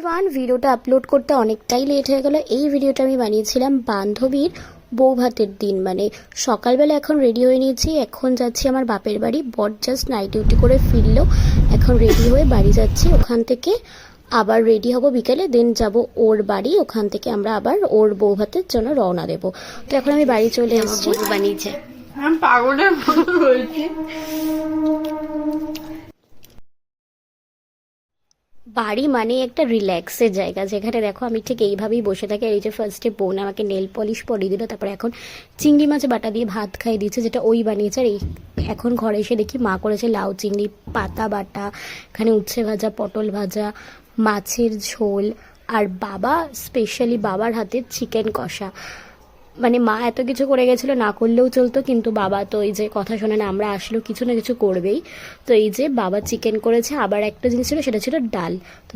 Everyone, ভিডিওটা upload করতে অনেকটাই লেট হয়ে গেল। এই ভিডিওটা আমি বানিয়েছিলাম বান্ধবীর বউ ভাতের দিন, মানে সকালবেলা। এখন রেডি হয়ে নিয়েছি, এখন যাচ্ছি আমার বাপের বাড়ি। বর জাস্ট নাইট ডিউটি করে ফিরলো, এখন রেডি হয়ে বাড়ি যাচ্ছি। ওখান থেকে আবার রেডি হব বিকেলে, দেন যাব ওর বাড়ি। ওখান থেকে আমরা আবার ওর বউ ভাতের জন্য রওনা দেবো। তো এখন আমি বাড়ি চলে এসেছি। বানিয়েছে পাগলের মতো হয়েছে। বাড়ি মানে একটা রিল্যাক্সের জায়গা, যেখানে দেখো আমি ঠিক এইভাবেই বসে থাকি। আর এই যে ফার্স্টে বোন আমাকে নেল পলিশ পরিয়ে দিল, তারপরে এখন চিংড়ি মাছ বাটা দিয়ে ভাত খাইয়ে দিয়েছে, যেটা ওই বানিয়েছে। আর এখন ঘরে এসে দেখি মা করেছে লাউ চিংড়ি পাতা বাটা, এখানে উচ্ছে ভাজা, পটল ভাজা, মাছের ঝোল, আর বাবা স্পেশালি বাবার হাতের চিকেন কষা। মানে মা এত কিছু করে গেছিলো, না করলেও চলতো, কিন্তু বাবা তো এই যে কথা শোনে না, আমরা আসলেও কিছু না কিছু করবেই। তো এই যে বাবা চিকেন করেছে, আবার একটা জিনিস ছিল, সেটা ছিল ডাল। তো